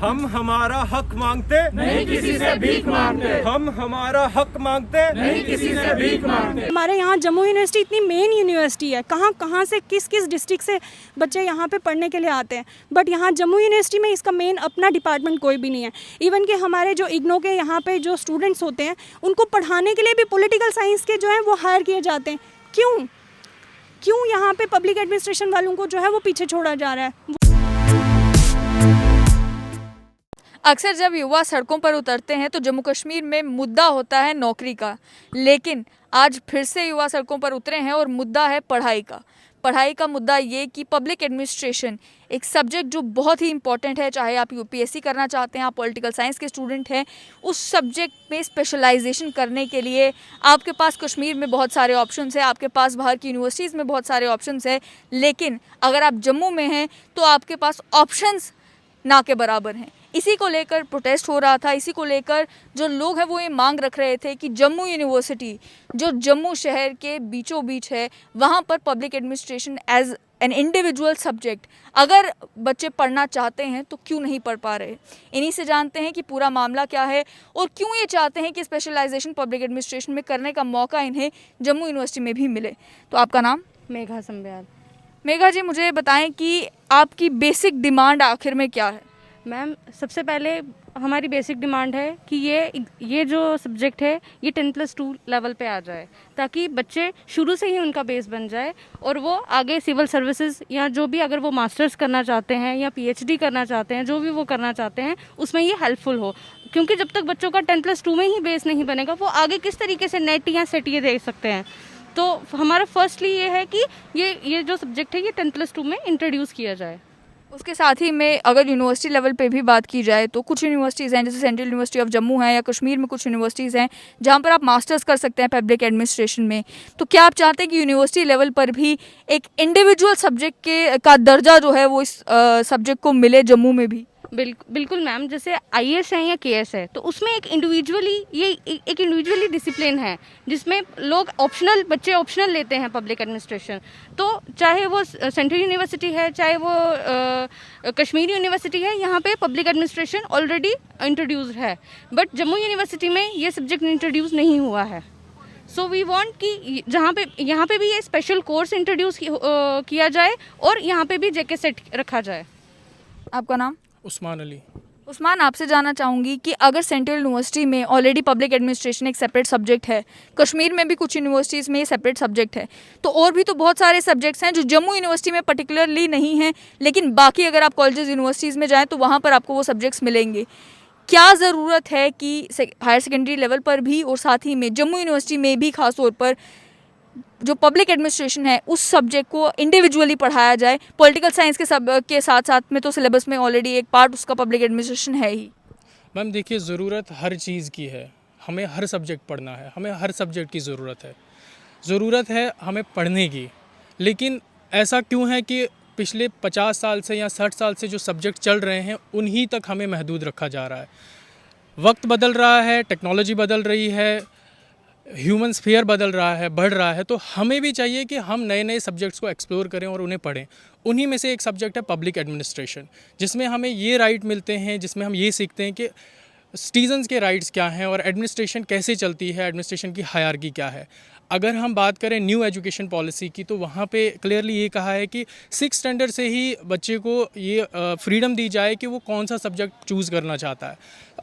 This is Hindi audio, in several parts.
हम हमारा हक मांगते नहीं किसी से भीख मांगते। हम हमारा हक मांगते नहीं किसी से भीख मांगते। हमारे यहाँ जम्मू यूनिवर्सिटी इतनी मेन यूनिवर्सिटी है, कहाँ कहाँ से किस किस डिस्ट्रिक्ट से बच्चे यहाँ पे पढ़ने के लिए आते हैं, बट यहाँ जम्मू यूनिवर्सिटी में इसका मेन अपना डिपार्टमेंट कोई भी नहीं है। इवन कि हमारे जो इग्नो के यहाँ पे जो स्टूडेंट्स होते हैं उनको पढ़ाने के लिए भी पॉलिटिकल साइंस के जो हैं वो हायर किए जाते हैं। क्यों यहाँ पे पब्लिक एडमिनिस्ट्रेशन वालों को जो है वो पीछे छोड़ा जा रहा है। अक्सर जब युवा सड़कों पर उतरते हैं तो जम्मू कश्मीर में मुद्दा होता है नौकरी का, लेकिन आज फिर से युवा सड़कों पर उतरे हैं और मुद्दा है पढ़ाई का मुद्दा ये कि पब्लिक एडमिनिस्ट्रेशन एक सब्जेक्ट जो बहुत ही इंपॉर्टेंट है, चाहे आप यूपीएससी करना चाहते हैं, आप पॉलिटिकल साइंस के स्टूडेंट हैं, उस सब्जेक्ट में स्पेशलाइजेशन करने के लिए आपके पास कश्मीर में बहुत सारे ऑप्शंस हैं, आपके पास बाहर की यूनिवर्सिटीज़ में बहुत सारे ऑप्शंस हैं, लेकिन अगर आप जम्मू में हैं तो आपके पास ऑप्शंस ना के बराबर हैं। इसी को लेकर प्रोटेस्ट हो रहा था, इसी को लेकर जो लोग हैं वो ये मांग रख रहे थे कि जम्मू यूनिवर्सिटी जो जम्मू शहर के बीचों बीच है, वहाँ पर public administration as an individual subject अगर बच्चे पढ़ना चाहते हैं तो क्यों नहीं पढ़ पा रहे। इन्हीं से जानते हैं कि पूरा मामला क्या है और क्यों ये चाहते हैं कि स्पेशलाइजेशन पब्लिक एडमिनिस्ट्रेशन में करने का मौका इन्हें जम्मू यूनिवर्सिटी में भी मिले। तो आपका नाम? मेघा संब्याल। मेघा जी, मुझे बताएं कि आपकी बेसिक डिमांड आखिर में क्या है? मैम, सबसे पहले हमारी बेसिक डिमांड है कि ये जो सब्जेक्ट है ये 10+2 लेवल पे आ जाए, ताकि बच्चे शुरू से ही उनका बेस बन जाए और वो आगे सिविल सर्विसेज या जो भी, अगर वो मास्टर्स करना चाहते हैं या पीएचडी करना चाहते हैं, जो भी वो करना चाहते हैं, उसमें ये हेल्पफुल हो। क्योंकि जब तक बच्चों का 10+2 में ही बेस नहीं बनेगा, वो आगे किस तरीके से नेट या सेट ये दे सकते हैं। तो हमारा फर्स्टली ये है कि ये जो सब्जेक्ट है ये 10+2 में इंट्रोड्यूस किया जाए। उसके साथ ही में अगर यूनिवर्सिटी लेवल पे भी बात की जाए तो कुछ यूनिवर्सिटीज़ हैं, जैसे सेंट्रल यूनिवर्सिटी ऑफ जम्मू है, या कश्मीर में कुछ यूनिवर्सिटीज़ हैं जहाँ पर आप मास्टर्स कर सकते हैं पब्लिक एडमिनिस्ट्रेशन में। तो क्या आप चाहते हैं कि यूनिवर्सिटी लेवल पर भी एक इंडिविजुअल सब्जेक्ट का दर्जा जो है वो इस सब्जेक्ट को मिले जम्मू में भी? बिल्कुल मैम, जैसे आईएएस है या केएस है तो उसमें एक इंडिविजुअली डिसिप्लिन है जिसमें लोग बच्चे ऑप्शनल लेते हैं पब्लिक एडमिनिस्ट्रेशन। तो चाहे वो सेंट्रल यूनिवर्सिटी है, चाहे वो कश्मीर यूनिवर्सिटी है, यहाँ पे पब्लिक एडमिनिस्ट्रेशन ऑलरेडी इंट्रोड्यूस्ड है, बट जम्मू यूनिवर्सिटी में ये सब्जेक्ट इंट्रोड्यूस नहीं हुआ है। सो वी वांट कि यहाँ पे भी ये स्पेशल कोर्स इंट्रोड्यूस किया जाए और यहाँ पे भी जेके सेट रखा जाए। आपका नाम? उस्मान अली। उस्मान, आपसे जानना चाहूँगी कि अगर सेंट्रल यूनिवर्सिटी में ऑलरेडी पब्लिक एडमिनिस्ट्रेशन एक सेपरेट सब्जेक्ट है, कश्मीर में भी कुछ यूनिवर्सिटीज़ में ये सेपरेट सब्जेक्ट है, तो और भी तो बहुत सारे सब्जेक्ट्स हैं जो जम्मू यूनिवर्सिटी में पर्टिकुलरली नहीं हैं, लेकिन बाकी अगर आप कॉलेजेस यूनिवर्सिटीज़ में जाएँ तो वहाँ पर आपको वो सब्जेक्ट्स मिलेंगे। क्या ज़रूरत है कि हायर सेकेंडरी लेवल पर भी और साथ ही में जम्मू यूनिवर्सिटी में भी खास तौर पर जो पब्लिक एडमिनिस्ट्रेशन है उस सब्जेक्ट को इंडिविजुअली पढ़ाया जाए? पॉलिटिकल साइंस के साथ साथ में तो सिलेबस में ऑलरेडी एक पार्ट उसका पब्लिक एडमिनिस्ट्रेशन है ही। मैम देखिए, ज़रूरत हर चीज़ की है, हमें हर सब्जेक्ट पढ़ना है, हमें हर सब्जेक्ट की ज़रूरत है हमें पढ़ने की। लेकिन ऐसा क्यों है कि पिछले 50 साल से या 60 साल से जो सब्जेक्ट चल रहे हैं उन्हीं तक हमें महदूद रखा जा रहा है? वक्त बदल रहा है, टेक्नोलॉजी बदल रही है, ह्यूमन स्फीयर बदल रहा है, बढ़ रहा है, तो हमें भी चाहिए कि हम नए नए सब्जेक्ट्स को एक्सप्लोर करें और उन्हें पढ़ें। उन्हीं में से एक सब्जेक्ट है पब्लिक एडमिनिस्ट्रेशन, जिसमें हमें ये राइट मिलते हैं, जिसमें हम ये सीखते हैं कि सिटीजन्स के राइट्स क्या हैं और एडमिनिस्ट्रेशन कैसे चलती है, एडमिनिस्ट्रेशन की हायरार्की क्या है। अगर हम बात करें न्यू एजुकेशन पॉलिसी की तो वहाँ पे क्लियरली ये कहा है कि 6th स्टैंडर्ड से ही बच्चे को ये फ्रीडम दी जाए कि वो कौन सा सब्जेक्ट चूज़ करना चाहता है।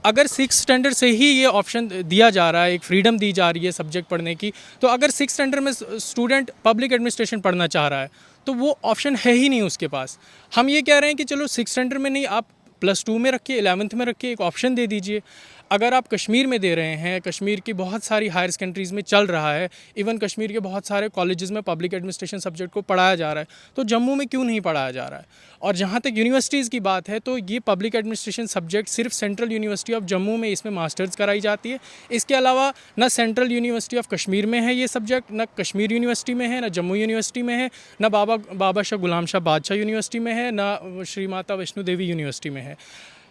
अगर 6th स्टैंडर्ड से ही ये ऑप्शन दिया जा रहा है, एक फ्रीडम दी जा रही है सब्जेक्ट पढ़ने की, तो अगर 6th स्टैंडर्ड में स्टूडेंट पब्लिक एडमिनिस्ट्रेशन पढ़ना चाह रहा है तो वो ऑप्शन है ही नहीं उसके पास। हम ये कह रहे हैं कि चलो 6th स्टैंडर्ड में नहीं, आप +2 में रखिए, 11th में रखिए, एक ऑप्शन दे दीजिए। अगर आप कश्मीर में दे रहे हैं, कश्मीर की बहुत सारी हायर सेकेंडरीज़ में चल रहा है, इवन कश्मीर के बहुत सारे कॉलेजेस में पब्लिक एडमिनिस्ट्रेशन सब्जेक्ट को पढ़ाया जा रहा है, तो जम्मू में क्यों नहीं पढ़ाया जा रहा है? और जहाँ तक यूनिवर्सिटीज़ की बात है तो ये पब्लिक एडमिनिस्ट्रेशन सब्जेक्ट सिर्फ सेंट्रल यूनिवर्सिटी ऑफ जम्मू में इसमें मास्टर्स कराई जाती है। इसके अलावा न सेंट्रल यूनिवर्सिटी ऑफ कश्मीर में है ये सब्जेक्ट, न कश्मीर यूनिवर्सिटी में है, न जम्मू यूनिवर्सिटी में है, न बाबा शाह गुलाम शाह बादशाह यूनिवर्सिटी में है, न श्री माता वैष्णो देवी यूनिवर्सिटी में है।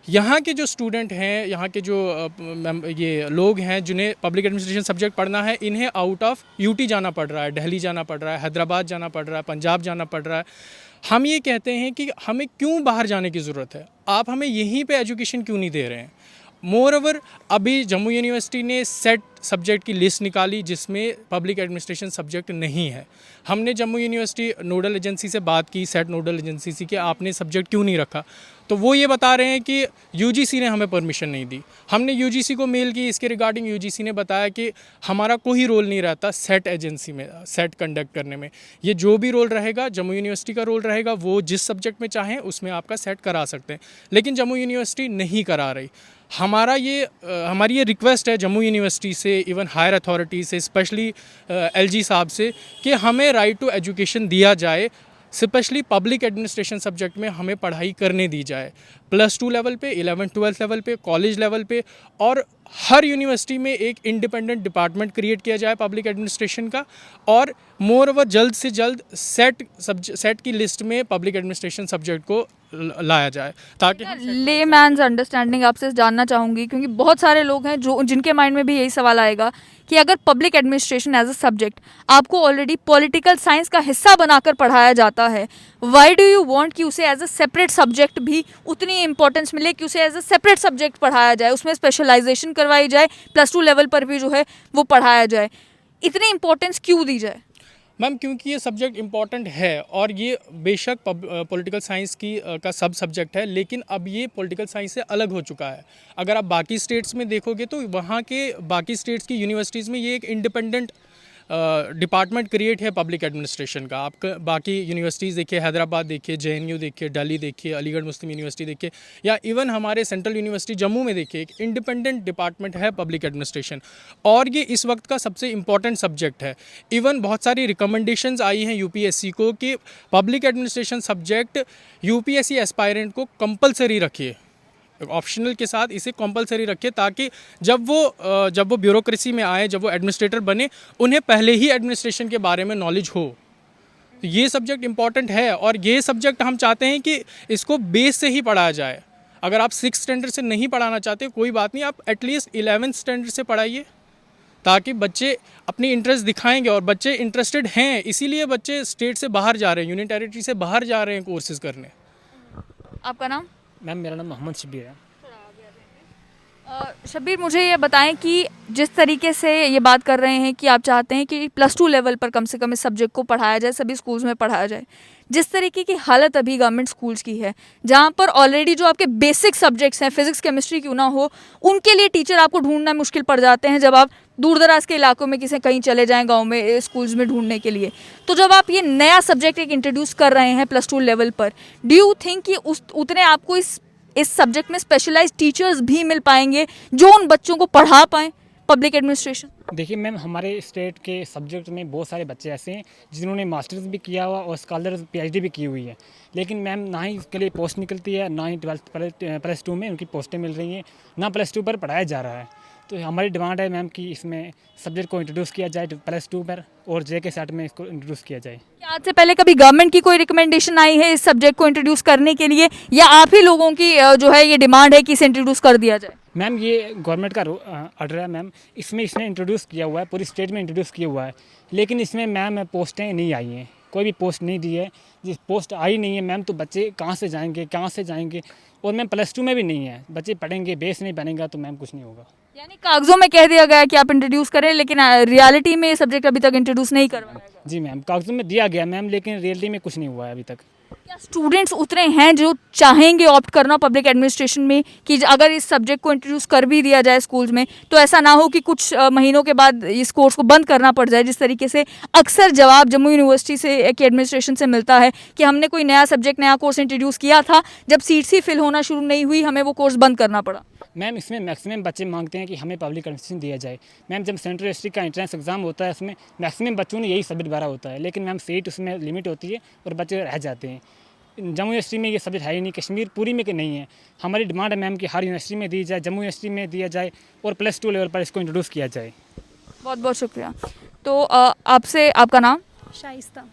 यहाँ के जो स्टूडेंट हैं, यहाँ के जो ये लोग हैं जिन्हें पब्लिक एडमिनिस्ट्रेशन सब्जेक्ट पढ़ना है, इन्हें आउट ऑफ यूटी जाना पड़ रहा है, दिल्ली जाना पड़ रहा है, हैदराबाद जाना पड़ रहा है, पंजाब जाना पड़ रहा है। हम ये कहते हैं कि हमें क्यों बाहर जाने की ज़रूरत है, आप हमें यहीं पे एजुकेशन क्यों नहीं दे रहे हैं। मोर ओवर अभी जम्मू यूनिवर्सिटी ने सेट सब्जेक्ट की लिस्ट निकाली जिसमें पब्लिक एडमिनिस्ट्रेशन सब्जेक्ट नहीं है। हमने जम्मू यूनिवर्सिटी नोडल एजेंसी से बात की, सेट नोडल एजेंसी से, कि आपने सब्जेक्ट क्यों नहीं रखा, तो वो ये बता रहे हैं कि यूजीसी ने हमें परमिशन नहीं दी। हमने यूजीसी को मेल की इसके रिगार्डिंग, यूजीसी ने बताया कि हमारा कोई रोल नहीं रहता सेट एजेंसी में, सेट कंडक्ट करने में। ये जो भी रोल रहेगा जम्मू यूनिवर्सिटी का रोल रहेगा, वो जिस सब्जेक्ट में चाहें उसमें आपका सेट करा सकते हैं, लेकिन जम्मू यूनिवर्सिटी नहीं करा रही। हमारी ये रिक्वेस्ट है जम्मू यूनिवर्सिटी से, इवन हायर अथॉरिटी से, स्पेशली एलजी साहब से, कि हमें राइट टू एजुकेशन दिया जाए, स्पेशली पब्लिक एडमिनिस्ट्रेशन सब्जेक्ट में हमें पढ़ाई करने दी जाए, +2 लेवल पे, 11-12 लेवल पे, कॉलेज लेवल पे, और हर यूनिवर्सिटी में एक इंडिपेंडेंट डिपार्टमेंट क्रिएट किया जाए पब्लिक एडमिनिस्ट्रेशन का, और मोर ओवर जल्द से जल्द सेट की लिस्ट में पब्लिक एडमिनिस्ट्रेशन सब्जेक्ट को लाया जाए, ताकि लेमैन्स अंडरस्टैंडिंग आपसे जानना चाहूँगी, क्योंकि बहुत सारे लोग हैं जो जिनके माइंड में भी यही सवाल आएगा कि अगर public administration as a subject आपको ऑलरेडी पॉलिटिकल साइंस का हिस्सा बनाकर पढ़ाया जाता है, व्हाई डू यू वांट कि उसे एज अ सेपरेट सब्जेक्ट भी उतनी इंपॉर्टेंस मिले कि उसे एज अ सेपरेट सब्जेक्ट पढ़ाया जाए, उसमें स्पेशलाइजेशन करवाई जाए, +2 लेवल पर भी जो है वो पढ़ाया जाए, इतनी इंपॉर्टेंस क्यों दी जाए? मैम, क्योंकि ये सब्जेक्ट इम्पॉर्टेंट है, और ये बेशक पॉलिटिकल साइंस का सब सब्जेक्ट है, लेकिन अब ये पॉलिटिकल साइंस से अलग हो चुका है। अगर आप बाकी स्टेट्स में देखोगे तो वहाँ के बाकी स्टेट्स की यूनिवर्सिटीज़ में ये एक इंडिपेंडेंट डिपार्टमेंट क्रिएट है पब्लिक एडमिनिस्ट्रेशन का। आप बाकी यूनिवर्सिटीज़ देखिए, हैदराबाद देखिए, JNU देखिए, दिल्ली देखिए, अलीगढ़ मुस्लिम यूनिवर्सिटी देखिए, या इवन हमारे सेंट्रल यूनिवर्सिटी जम्मू में देखिए, एक इंडिपेंडेंट डिपार्टमेंट है पब्लिक एडमिनिस्ट्रेशन, और ये इस वक्त का सबसे इम्पॉर्टेंट सब्जेक्ट है। इवन बहुत सारी रिकमेंडेशंस आई हैं UPSC को कि public administration subject UPSC aspirant को कंपलसरी रखिए, ऑप्शनल के साथ इसे कंपलसरी रखिए, ताकि जब वो ब्यूरोक्रेसी में आए, जब वो एडमिनिस्ट्रेटर बने, उन्हें पहले ही एडमिनिस्ट्रेशन के बारे में नॉलेज हो। तो ये सब्जेक्ट इम्पॉर्टेंट है, और ये सब्जेक्ट हम चाहते हैं कि इसको बेस से ही पढ़ाया जाए। अगर आप 6th स्टैंडर्ड से नहीं पढ़ाना चाहते कोई बात नहीं, आप एटलीस्ट 11th स्टैंडर्ड से पढ़ाइए, ताकि बच्चे अपनी इंटरेस्ट दिखाएंगे, और बच्चे इंटरेस्टेड हैं, इसीलिए बच्चे स्टेट से बाहर जा रहे हैं, यूनियन टेरिटरी से बाहर जा रहे हैं कोर्सेज़ करने। आपका नाम? मैम, मेरा नाम मोहम्मद शबीर है। शबीर, मुझे ये बताएं कि जिस तरीके से ये बात कर रहे हैं कि आप चाहते हैं कि +2 लेवल पर कम से कम इस सब्जेक्ट को पढ़ाया जाए, सभी स्कूल्स में पढ़ाया जाए, जिस तरीके की हालत अभी गवर्नमेंट स्कूल्स की है, जहाँ पर ऑलरेडी जो आपके बेसिक सब्जेक्ट्स हैं, फिजिक्स केमिस्ट्री क्यों ना हो, उनके लिए टीचर आपको ढूंढना मुश्किल पड़ जाते हैं जब आप दूर दराज के इलाकों में कहीं चले जाएं, गाँव में स्कूल्स में ढूंढने के लिए। तो जब आप ये नया सब्जेक्ट एक इंट्रोड्यूस कर रहे हैं +2 लेवल पर, डू यू थिंक कि उतने आपको इस सब्जेक्ट में स्पेशलाइज्ड टीचर्स भी मिल पाएंगे जो उन बच्चों को पढ़ा पाएँ पब्लिक एडमिनिस्ट्रेशन? देखिए मैम, हमारे स्टेट के सब्जेक्ट में बहुत सारे बच्चे ऐसे हैं जिन्होंने मास्टर्स भी किया हुआ और स्कॉलर PhD भी की हुई है, लेकिन मैम ना ही उसके लिए पोस्ट निकलती है, ना ही +2 में उनकी पोस्टें मिल रही हैं, ना +2 पर पढ़ाया जा रहा है। तो हमारी डिमांड है मैम कि इसमें सब्जेक्ट को इंट्रोड्यूस किया जाए +2 पर, और JK सेट में इसको इंट्रोड्यूस किया जाए। क्या आज से पहले कभी गवर्नमेंट की कोई रिकमेंडेशन आई है इस सब्जेक्ट को इंट्रोड्यूस करने के लिए, या आप ही लोगों की जो है ये डिमांड है कि इसे इंट्रोड्यूस कर दिया जाए? मैम, ये गवर्नमेंट का ऑर्डर है मैम, इसने इंट्रोड्यूस किया हुआ है, पूरी स्टेट में इंट्रोड्यूस किया हुआ है, लेकिन इसमें मैम पोस्टें नहीं आई हैं, कोई भी पोस्ट नहीं दी है। जिस पोस्ट आई नहीं है मैम, तो बच्चे कहाँ से जाएंगे, और मैम +2 में भी नहीं है, बच्चे पढ़ेंगे, बेस नहीं बनेगा तो मैम कुछ नहीं होगा। यानी कागजों में कह दिया गया कि आप इंट्रोड्यूस करें, लेकिन रियलिटी में ये सब्जेक्ट अभी तक इंट्रोड्यूस नहीं करवाया गया। जी मैम, कागजों में दिया गया मैम, लेकिन रियलिटी में कुछ नहीं हुआ है अभी तक। क्या स्टूडेंट्स उतने हैं जो चाहेंगे ऑप्ट करना पब्लिक एडमिनिस्ट्रेशन में कि अगर इस सब्जेक्ट को इंट्रोड्यूस कर भी दिया जाए स्कूल्स में, तो ऐसा ना हो कि कुछ महीनों के बाद इस कोर्स को बंद करना पड़ जाए, जिस तरीके से अक्सर जवाब जम्मू यूनिवर्सिटी से की एडमिनिस्ट्रेशन से मिलता है कि हमने कोई नया सब्जेक्ट, नया कोर्स इंट्रोड्यूस किया था, जब सीट्स ही फिल होना शुरू नहीं हुई, हमें वो कोर्स बंद करना पड़ा। मैम, इसमें मैक्सिमम बच्चे मांगते हैं कि हमें पब्लिक एडमिनिस्ट्रेशन दिया जाए। मैम, जब सेंट्रल यूनिवर्सिटी का एंट्रेंस एग्जाम होता है, उसमें मैक्सिमम बच्चों ने यही सब्जेक्ट भरा होता है, लेकिन मैम सीट उसमें लिमिट होती है और बच्चे रह जाते हैं। जम्मू यूनिवर्सिटी में ये सब्जेक्ट है ही नहीं, कश्मीर पूरी में नहीं है। हमारी डिमांड है मैम कि हर यूनिवर्सिटी में दी जाए, जम्मू यूनिवर्सिटी में दिया जाए, और +2 लेवल पर इसको इंट्रोड्यूस किया जाए। बहुत बहुत शुक्रिया। तो आपसे, आपका नाम? शाइस्ता।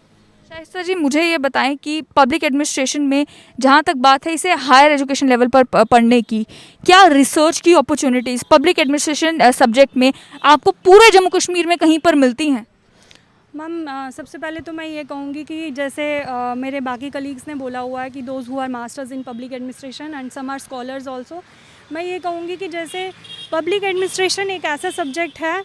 शाइस्ता जी, मुझे ये बताएं कि पब्लिक एडमिनिस्ट्रेशन में जहाँ तक बात है इसे हायर एजुकेशन लेवल पर पढ़ने की, क्या रिसर्च की अपॉर्चुनिटीज़ पब्लिक एडमिनिस्ट्रेशन सब्जेक्ट में आपको पूरे जम्मू कश्मीर में कहीं पर मिलती हैं? मैम सबसे पहले तो मैं ये कहूँगी कि जैसे मेरे बाकी कलीग्स ने बोला हुआ है कि those who are masters in public administration and some are scholars also, मैं ये कहूँगी कि जैसे पब्लिक एडमिनिस्ट्रेशन एक ऐसा सब्जेक्ट है,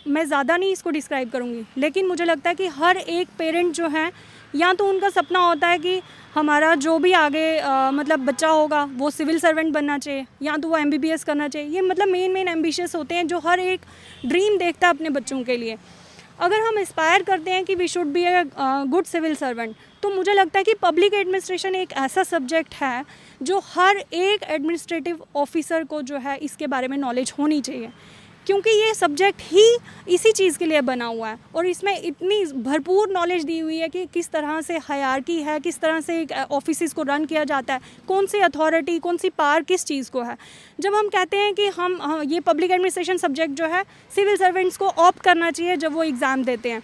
मैं ज़्यादा नहीं इसको डिस्क्राइब करूँगी, लेकिन मुझे लगता है कि हर एक पेरेंट जो है, या तो उनका सपना होता है कि हमारा जो भी आगे मतलब बच्चा होगा वो सिविल सर्वेंट बनना चाहिए, या तो वो MBBS करना चाहिए। ये मतलब मेन एम्बिशियस होते हैं जो हर एक ड्रीम देखता है अपने बच्चों के लिए। अगर हम इंस्पायर करते हैं कि we should be a good civil servant, तो मुझे लगता है कि पब्लिक एडमिनिस्ट्रेशन एक ऐसा सब्जेक्ट है जो हर एक एडमिनिस्ट्रेटिव ऑफिसर को जो है इसके बारे में नॉलेज होनी चाहिए, क्योंकि ये सब्जेक्ट ही इसी चीज़ के लिए बना हुआ है और इसमें इतनी भरपूर नॉलेज दी हुई है कि किस तरह से हायरार्की है, किस तरह से ऑफिस को रन किया जाता है, कौन सी अथॉरिटी, कौन सी पावर किस चीज़ को है। जब हम कहते हैं कि हम ये पब्लिक एडमिनिस्ट्रेशन सब्जेक्ट जो है सिविल सर्वेंट्स को ऑप्ट करना चाहिए जब वो एग्ज़ाम देते हैं,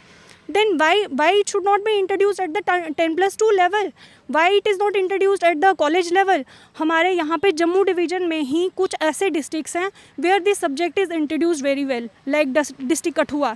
then why it should not be introduced at the 10+2 level, why it is not introduced at the college level। हमारे यहाँ पे जम्मू डिवीज़न में ही कुछ ऐसे डिस्ट्रिक्ट्स हैं where this subject is introduced very well, like district Kathua,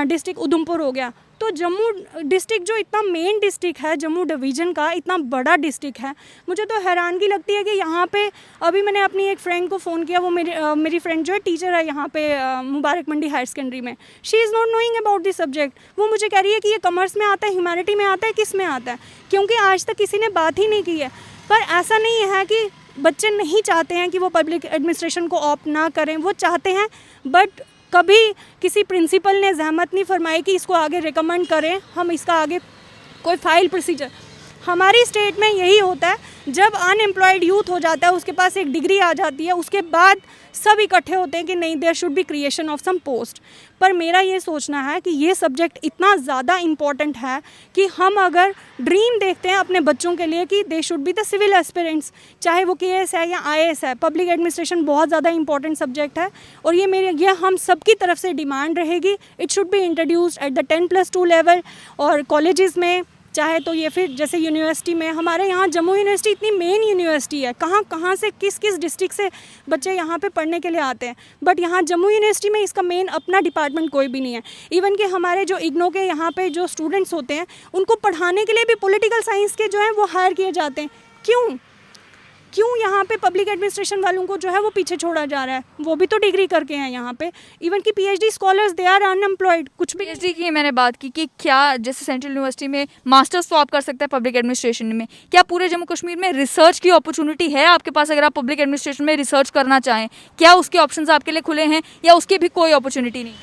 district Udhampur हो गया। तो जम्मू डिस्ट्रिक्ट जो इतना मेन डिस्ट्रिक्ट है, जम्मू डिवीज़न का इतना बड़ा डिस्ट्रिक्ट है, मुझे तो हैरानगी लगती है कि यहाँ पे अभी मैंने अपनी एक फ्रेंड को फ़ोन किया, वो मेरी फ्रेंड जो है टीचर है यहाँ पे मुबारक मंडी हायर सेकेंडरी में, she is not knowing about this subject. वो मुझे कह रही है कि ये कॉमर्स में आता है, ह्यूमैनिटी में आता है, किस में आता है, क्योंकि आज तक किसी ने बात ही नहीं की है। पर ऐसा नहीं है कि बच्चे नहीं चाहते हैं कि वो पब्लिक एडमिनिस्ट्रेशन को ऑप्ट ना करें, वो चाहते हैं, बट कभी किसी प्रिंसिपल ने जहमत नहीं फरमाई कि इसको आगे रिकमेंड करें, हम इसका आगे कोई फाइल प्रोसीजर। हमारी स्टेट में यही होता है, जब अनएम्प्लॉयड यूथ हो जाता है, उसके पास एक डिग्री आ जाती है, उसके बाद सब इकट्ठे होते हैं कि नहीं, there should be creation of some post. पर मेरा ये सोचना है कि ये सब्जेक्ट इतना ज़्यादा इम्पॉर्टेंट है कि हम अगर ड्रीम देखते हैं अपने बच्चों के लिए कि they should be the civil aspirants, चाहे वो KS है या IAS है, पब्लिक एडमिनिस्ट्रेशन बहुत ज़्यादा इंपॉर्टेंट सब्जेक्ट है और ये हम सबकी तरफ से डिमांड रहेगी। It should be introduced at the 10+2 level और कॉलेजेस में, चाहे तो ये फिर जैसे यूनिवर्सिटी में। हमारे यहाँ जम्मू यूनिवर्सिटी इतनी मेन यूनिवर्सिटी है, कहाँ से किस डिस्ट्रिक्ट से बच्चे यहाँ पे पढ़ने के लिए आते हैं, बट यहाँ जम्मू यूनिवर्सिटी में इसका मेन अपना डिपार्टमेंट कोई भी नहीं है। इवन कि हमारे जो इग्नो के यहाँ पे जो स्टूडेंट्स होते हैं, उनको पढ़ाने के लिए भी पॉलिटिकल साइंस के जो है वो हायर किए जाते हैं। क्यों यहाँ पे पब्लिक एडमिनिस्ट्रेशन वालों को जो है वो पीछे छोड़ा जा रहा है? वो भी तो डिग्री करके हैं यहाँ पे। इवन कि PhD scholars they are unemployed. कुछ भी PhD की मैंने बात की कि क्या जैसे सेंट्रल यूनिवर्सिटी में मास्टर्स तो आप कर सकते हैं पब्लिक एडमिनिस्ट्रेशन में, क्या पूरे जम्मू कश्मीर में रिसर्च की अपॉर्चुनिटी है आपके पास? अगर आप पब्लिक एडमिनिस्ट्रेशन में रिसर्च करना चाहें, क्या उसके ऑप्शंस आपके लिए खुले हैं या उसकी भी कोई अपॉर्चुनिटी नहीं?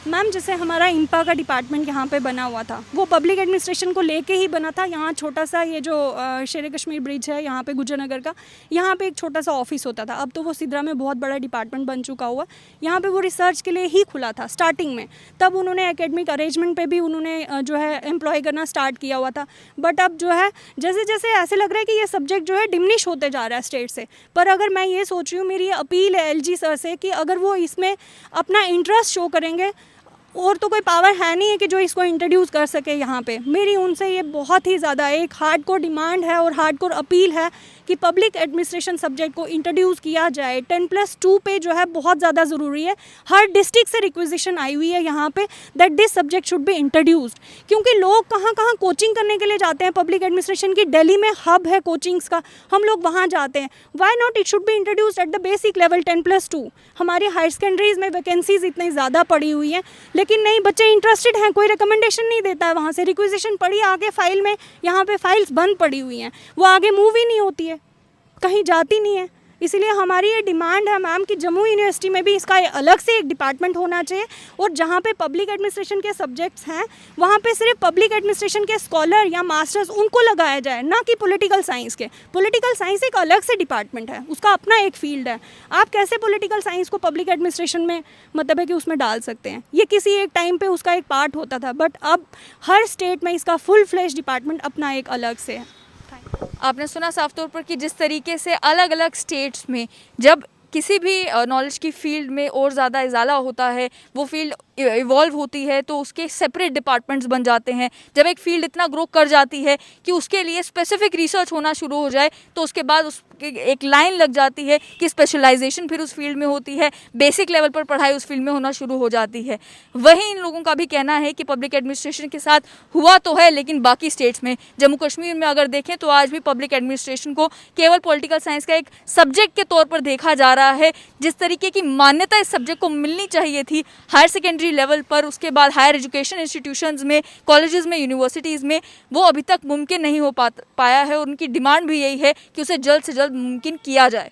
मैम जैसे हमारा इंपा का डिपार्टमेंट यहाँ पे बना हुआ था, वो पब्लिक एडमिनिस्ट्रेशन को लेके ही बना था। यहाँ छोटा सा ये जो शेर कश्मीर ब्रिज है यहाँ पे गुजरनगर का, यहाँ पे एक छोटा सा ऑफिस होता था। अब तो वो सिद्रा में बहुत बड़ा डिपार्टमेंट बन चुका हुआ। यहाँ पे वो रिसर्च के लिए ही खुला था स्टार्टिंग में, तब उन्होंने एकेडमिक अरेंजमेंट पे भी उन्होंने जो है एम्प्लॉय करना स्टार्ट किया हुआ था। बट अब जो है जैसे जैसे ऐसे लग रहा है कि ये सब्जेक्ट जो है डिमिनिश होते जा रहा है स्टेट से। पर अगर मैं ये सोच रही हूँ, मेरी अपील है LG सर से कि अगर वो इसमें अपना इंटरेस्ट शो करेंगे, और तो कोई पावर है नहीं है कि जो इसको इंट्रोड्यूस कर सके यहाँ पे। मेरी उनसे ये बहुत ही ज़्यादा एक हार्डकोर डिमांड है और हार्डकोर अपील है कि पब्लिक एडमिनिस्ट्रेशन सब्जेक्ट को इंट्रोड्यूस किया जाए। 10+2 पे जो है बहुत ज़्यादा ज़रूरी है। हर डिस्ट्रिक्ट से रिक्वेजिशन आई हुई है यहाँ पे that this subject should be introduced, क्योंकि लोग कहाँ कोचिंग करने के लिए जाते हैं। पब्लिक एडमिनिस्ट्रेशन की दिल्ली में हब है कोचिंग्स का, हम लोग वहाँ जाते हैं। Why not it should be introduced at the basic level 10+2। हमारी हायर सेकेंडरीज में वैकेंसीज इतनी ज़्यादा पड़ी हुई हैं, लेकिन नहीं, बच्चे इंटरेस्टेड हैं, कोई रिकमेंडेशन नहीं देता है वहाँ से। रिक्वेजिशन पड़ी आगे फाइल में, यहाँ पे फाइल्स बंद पड़ी हुई हैं, वो आगे मूव ही नहीं होती है, कहीं जाती नहीं है। इसीलिए हमारी ये डिमांड है मैम कि जम्मू यूनिवर्सिटी में भी इसका अलग से एक डिपार्टमेंट होना चाहिए और जहाँ पे पब्लिक एडमिनिस्ट्रेशन के सब्जेक्ट्स हैं वहाँ पे सिर्फ पब्लिक एडमिनिस्ट्रेशन के स्कॉलर या मास्टर्स उनको लगाया जाए, ना कि पॉलिटिकल साइंस के। पॉलिटिकल साइंस एक अलग से डिपार्टमेंट है, उसका अपना एक फील्ड है। आप कैसे पॉलिटिकल साइंस को पब्लिक एडमिनिस्ट्रेशन में मतलब है कि उसमें डाल सकते हैं? ये किसी एक टाइम पर उसका एक पार्ट होता था, बट अब हर स्टेट में इसका फुल फ्लेश डिपार्टमेंट अपना एक अलग से है। आपने सुना साफ तौर पर कि जिस तरीके से अलग अलग स्टेट्स में जब किसी भी नॉलेज की फील्ड में और ज़्यादा इजाला होता है, वो फील्ड इवॉल्व होती है तो उसके सेपरेट डिपार्टमेंट्स बन जाते हैं। जब एक फील्ड इतना ग्रो कर जाती है कि उसके लिए स्पेसिफिक रिसर्च होना शुरू हो जाए तो उसके बाद उस एक लाइन लग जाती है कि स्पेशलाइजेशन फिर उस फील्ड में होती है, बेसिक लेवल पर पढ़ाई उस फील्ड में होना शुरू हो जाती है। वही इन लोगों का भी कहना है कि पब्लिक एडमिनिस्ट्रेशन के साथ हुआ तो है, लेकिन बाकी स्टेट्स में, जम्मू कश्मीर में अगर देखें तो आज भी पब्लिक एडमिनिस्ट्रेशन को केवल पॉलिटिकल साइंस का एक सब्जेक्ट के तौर पर देखा जा रहा है। जिस तरीके की मान्यता इस सब्जेक्ट को मिलनी चाहिए थी हायर सेकेंडरी लेवल पर, उसके बाद हायर एजुकेशन इंस्टीट्यूशंस में, कॉलेजेस में, यूनिवर्सिटीज़ में, वो अभी तक मुमकिन नहीं हो पाया है। और उनकी डिमांड भी यही है कि उसे जल्द से जल्द मुमकिन किया जाए।